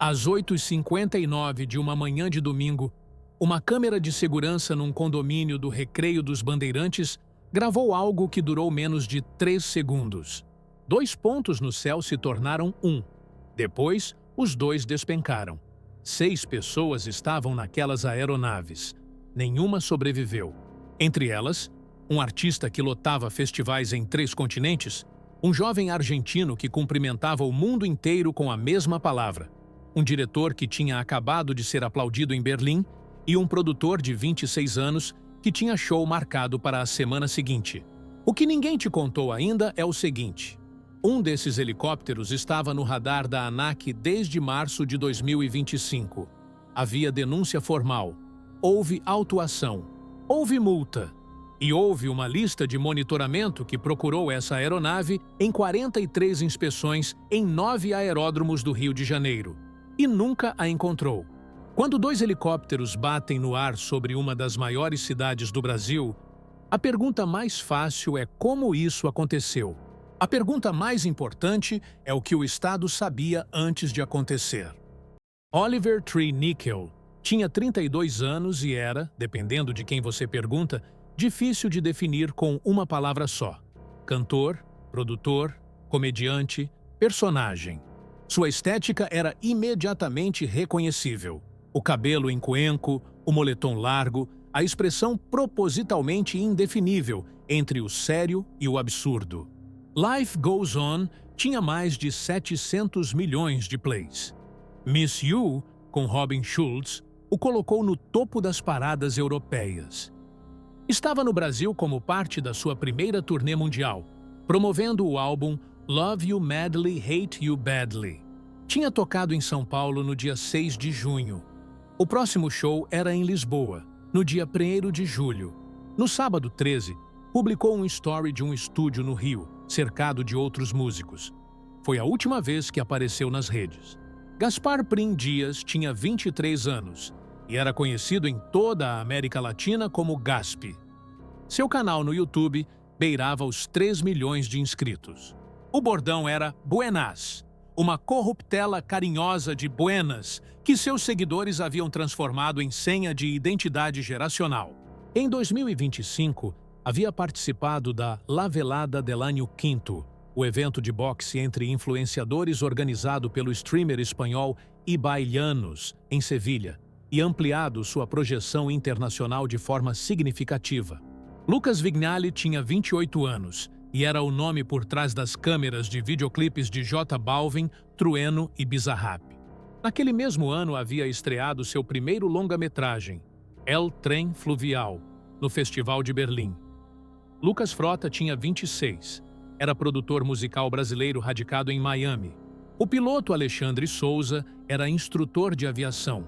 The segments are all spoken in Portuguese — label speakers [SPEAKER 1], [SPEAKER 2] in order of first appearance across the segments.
[SPEAKER 1] Às 8h59 de uma manhã de domingo, uma câmera de segurança num condomínio do Recreio dos Bandeirantes gravou algo que durou menos de 3 segundos. 2 pontos no céu se tornaram 1. Depois, os 2 despencaram. 6 pessoas estavam naquelas aeronaves. Nenhuma sobreviveu. Entre elas, um artista que lotava festivais em 3 continentes, um jovem argentino que cumprimentava o mundo inteiro com a mesma palavra, um diretor que tinha acabado de ser aplaudido em Berlim e um produtor de 26 anos que tinha show marcado para a semana seguinte. O que ninguém te contou ainda é o seguinte: um desses helicópteros estava no radar da ANAC desde março de 2025. Havia denúncia formal, houve autuação, houve multa e houve uma lista de monitoramento que procurou essa aeronave em 43 inspeções em 9 aeródromos do Rio de Janeiro e nunca a encontrou. Quando 2 helicópteros batem no ar sobre uma das maiores cidades do Brasil, a pergunta mais fácil é como isso aconteceu. A pergunta mais importante é o que o Estado sabia antes de acontecer. Oliver Tree Nickel tinha 32 anos e era, dependendo de quem você pergunta, difícil de definir com uma palavra só: cantor, produtor, comediante, personagem. Sua estética era imediatamente reconhecível. O cabelo em cuenco, o moletom largo, a expressão propositalmente indefinível entre o sério e o absurdo. Life Goes On tinha mais de 700 milhões de plays. Miss You, com Robin Schulz, o colocou no topo das paradas europeias. Estava no Brasil como parte da sua primeira turnê mundial, promovendo o álbum Love You Madly, Hate You Badly. Tinha tocado em São Paulo no dia 6 de junho. O próximo show era em Lisboa, no dia 1º de julho. No sábado 13, publicou um story de um estúdio no Rio, cercado de outros músicos. Foi a última vez que apareceu nas redes. Gaspar Prim Dias tinha 23 anos e era conhecido em toda a América Latina como Gaspi. Seu canal no YouTube beirava os 3 milhões de inscritos. O bordão era Buenas, uma corruptela carinhosa de buenas que seus seguidores haviam transformado em senha de identidade geracional. Em 2025, havia participado da La Velada del Año Quinto, o evento de boxe entre influenciadores organizado pelo streamer espanhol Ibai Llanos, em Sevilha, e ampliado sua projeção internacional de forma significativa. Lucas Vignali tinha 28 anos e era o nome por trás das câmeras de videoclipes de J Balvin, Trueno e Bizarrap. Naquele mesmo ano havia estreado seu primeiro longa-metragem, El Tren Fluvial, no Festival de Berlim. Lucas Frota tinha 26. Era produtor musical brasileiro radicado em Miami. O piloto Alexandre Souza era instrutor de aviação.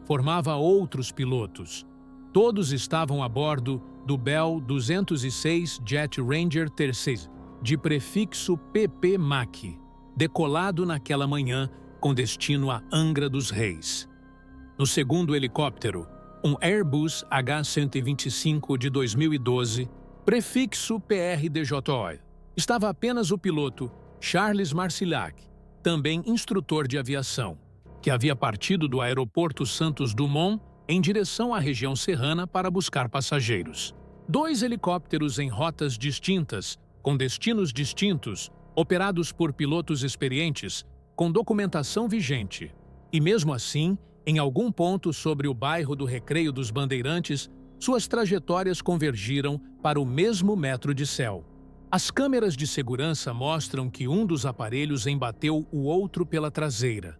[SPEAKER 1] Formava outros pilotos. Todos estavam a bordo do Bell 206 Jet Ranger 3, de prefixo PP Mach, decolado naquela manhã com destino a Angra dos Reis. No segundo helicóptero, um Airbus H-125 de 2012, prefixo PRDJO, estava apenas o piloto Charles Marcillac, também instrutor de aviação, que havia partido do aeroporto Santos Dumont em direção à região serrana para buscar passageiros. 2 helicópteros em rotas distintas, com destinos distintos, operados por pilotos experientes, com documentação vigente. E mesmo assim, em algum ponto sobre o bairro do Recreio dos Bandeirantes, suas trajetórias convergiram para o mesmo metro de céu. As câmeras de segurança mostram que um dos aparelhos embateu o outro pela traseira.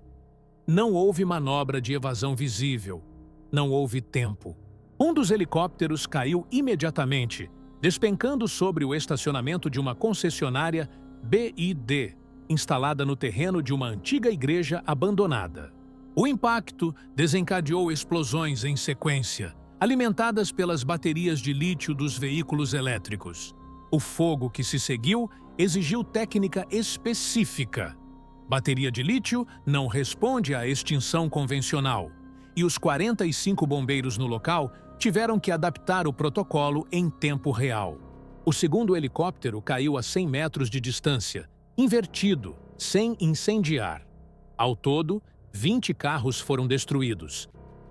[SPEAKER 1] Não houve manobra de evasão visível. Não houve tempo. Um dos helicópteros caiu imediatamente, despencando sobre o estacionamento de uma concessionária BID, instalada no terreno de uma antiga igreja abandonada. O impacto desencadeou explosões em sequência, alimentadas pelas baterias de lítio dos veículos elétricos. O fogo que se seguiu exigiu técnica específica. Bateria de lítio não responde à extinção convencional, e os 45 bombeiros no local tiveram que adaptar o protocolo em tempo real. O segundo helicóptero caiu a 100 metros de distância, invertido, sem incendiar. Ao todo, 20 carros foram destruídos.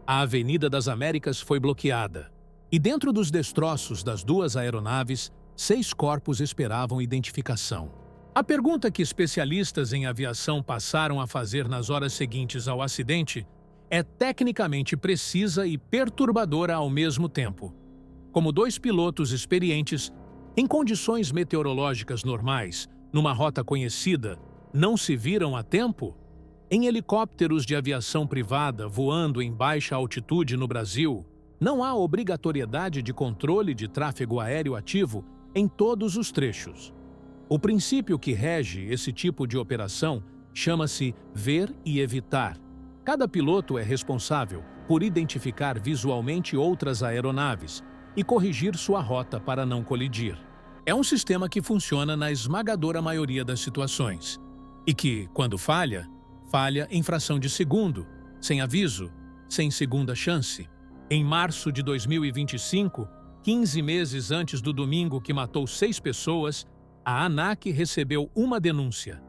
[SPEAKER 1] A Avenida das Américas foi bloqueada. E dentro dos destroços das duas aeronaves, 6 corpos esperavam identificação. A pergunta que especialistas em aviação passaram a fazer nas horas seguintes ao acidente é tecnicamente precisa e perturbadora ao mesmo tempo. Como 2 pilotos experientes, em condições meteorológicas normais, numa rota conhecida, não se viram a tempo? Em helicópteros de aviação privada voando em baixa altitude no Brasil, não há obrigatoriedade de controle de tráfego aéreo ativo em todos os trechos. O princípio que rege esse tipo de operação chama-se ver e evitar. Cada piloto é responsável por identificar visualmente outras aeronaves e corrigir sua rota para não colidir. É um sistema que funciona na esmagadora maioria das situações e que, quando falha em fração de segundo, sem aviso, sem segunda chance. Em março de 2025, 15 meses antes do domingo que matou 6 pessoas, a ANAC recebeu uma denúncia.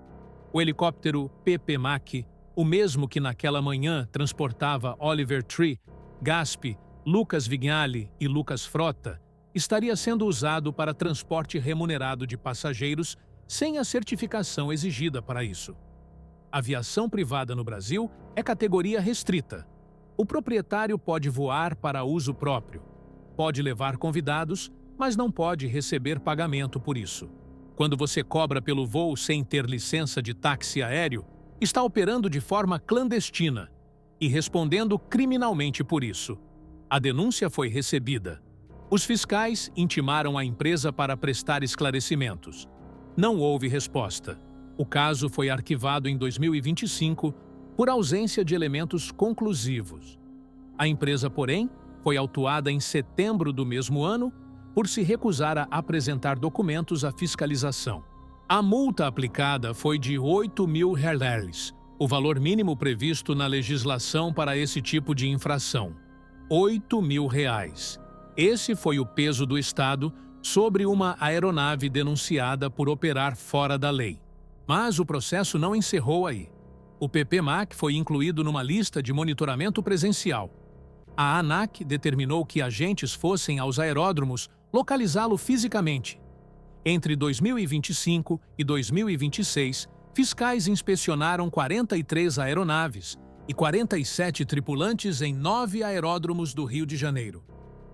[SPEAKER 1] O helicóptero PP-MAC, o mesmo que naquela manhã transportava Oliver Tree, Gaspe, Lucas Vignali e Lucas Frota, estaria sendo usado para transporte remunerado de passageiros sem a certificação exigida para isso. Aviação privada no Brasil é categoria restrita. O proprietário pode voar para uso próprio, pode levar convidados, mas não pode receber pagamento por isso. Quando você cobra pelo voo sem ter licença de táxi aéreo, está operando de forma clandestina e respondendo criminalmente por isso. A denúncia foi recebida. Os fiscais intimaram a empresa para prestar esclarecimentos. Não houve resposta. O caso foi arquivado em 2025 por ausência de elementos conclusivos. A empresa, porém, foi autuada em setembro do mesmo ano por se recusar a apresentar documentos à fiscalização. A multa aplicada foi de R$8.000, o valor mínimo previsto na legislação para esse tipo de infração. R$8.000. Esse foi o peso do Estado sobre uma aeronave denunciada por operar fora da lei. Mas o processo não encerrou aí. O PP-MAC foi incluído numa lista de monitoramento presencial. A ANAC determinou que agentes fossem aos aeródromos localizá-lo fisicamente. Entre 2025 e 2026, fiscais inspecionaram 43 aeronaves e 47 tripulantes em 9 aeródromos do Rio de Janeiro.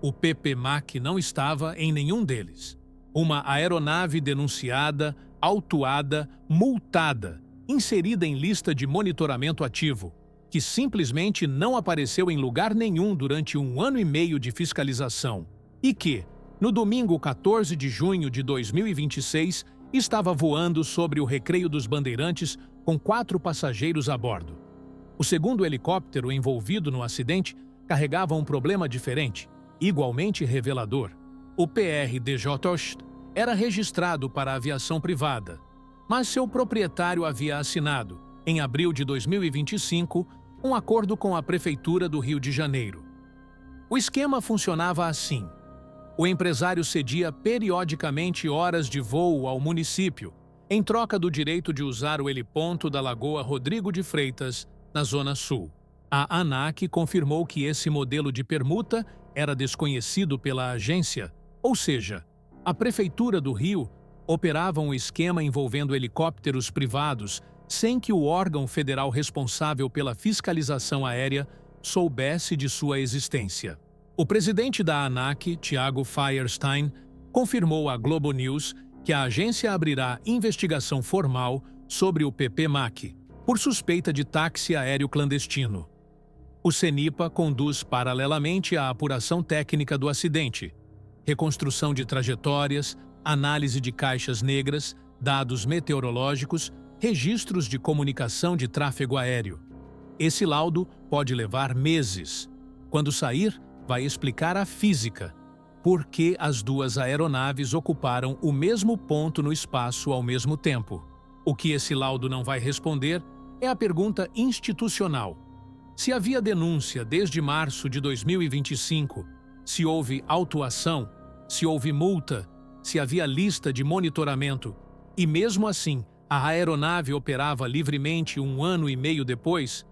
[SPEAKER 1] O PP-MAC não estava em nenhum deles. Uma aeronave denunciada, autuada, multada, inserida em lista de monitoramento ativo, que simplesmente não apareceu em lugar nenhum durante 1 ano e meio de fiscalização e que, no domingo 14 de junho de 2026, estava voando sobre o Recreio dos Bandeirantes com 4 passageiros a bordo. O segundo helicóptero envolvido no acidente carregava um problema diferente, igualmente revelador. O PR-DJ era registrado para a aviação privada, mas seu proprietário havia assinado, em abril de 2025, um acordo com a Prefeitura do Rio de Janeiro. O esquema funcionava assim. O empresário cedia periodicamente horas de voo ao município, em troca do direito de usar o heliponto da Lagoa Rodrigo de Freitas, na Zona Sul. A ANAC confirmou que esse modelo de permuta era desconhecido pela agência, ou seja, a Prefeitura do Rio operava um esquema envolvendo helicópteros privados sem que o órgão federal responsável pela fiscalização aérea soubesse de sua existência. O presidente da ANAC, Thiago Feierstein, confirmou à Globo News que a agência abrirá investigação formal sobre o PP-MAC, por suspeita de táxi aéreo clandestino. O CENIPA conduz paralelamente a apuração técnica do acidente, reconstrução de trajetórias, análise de caixas negras, dados meteorológicos, registros de comunicação de tráfego aéreo. Esse laudo pode levar meses. Quando sair, vai explicar a física, por que as duas aeronaves ocuparam o mesmo ponto no espaço ao mesmo tempo. O que esse laudo não vai responder é a pergunta institucional. Se havia denúncia desde março de 2025, se houve autuação, se houve multa, se havia lista de monitoramento, e mesmo assim a aeronave operava livremente 1 ano e meio depois,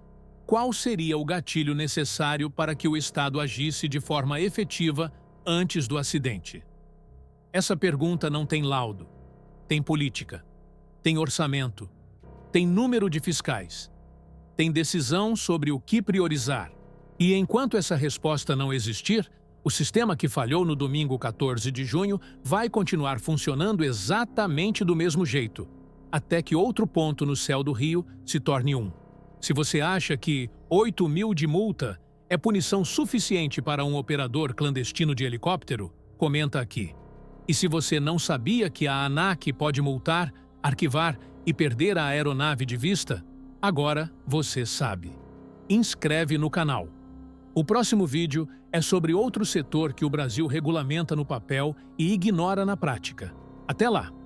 [SPEAKER 1] qual seria o gatilho necessário para que o Estado agisse de forma efetiva antes do acidente? Essa pergunta não tem laudo, tem política, tem orçamento, tem número de fiscais, tem decisão sobre o que priorizar. E enquanto essa resposta não existir, o sistema que falhou no domingo 14 de junho vai continuar funcionando exatamente do mesmo jeito, até que outro ponto no céu do Rio se torne um. Se você acha que 8 mil de multa é punição suficiente para um operador clandestino de helicóptero, comenta aqui. E se você não sabia que a ANAC pode multar, arquivar e perder a aeronave de vista, agora você sabe. Inscreve no canal. O próximo vídeo é sobre outro setor que o Brasil regulamenta no papel e ignora na prática. Até lá!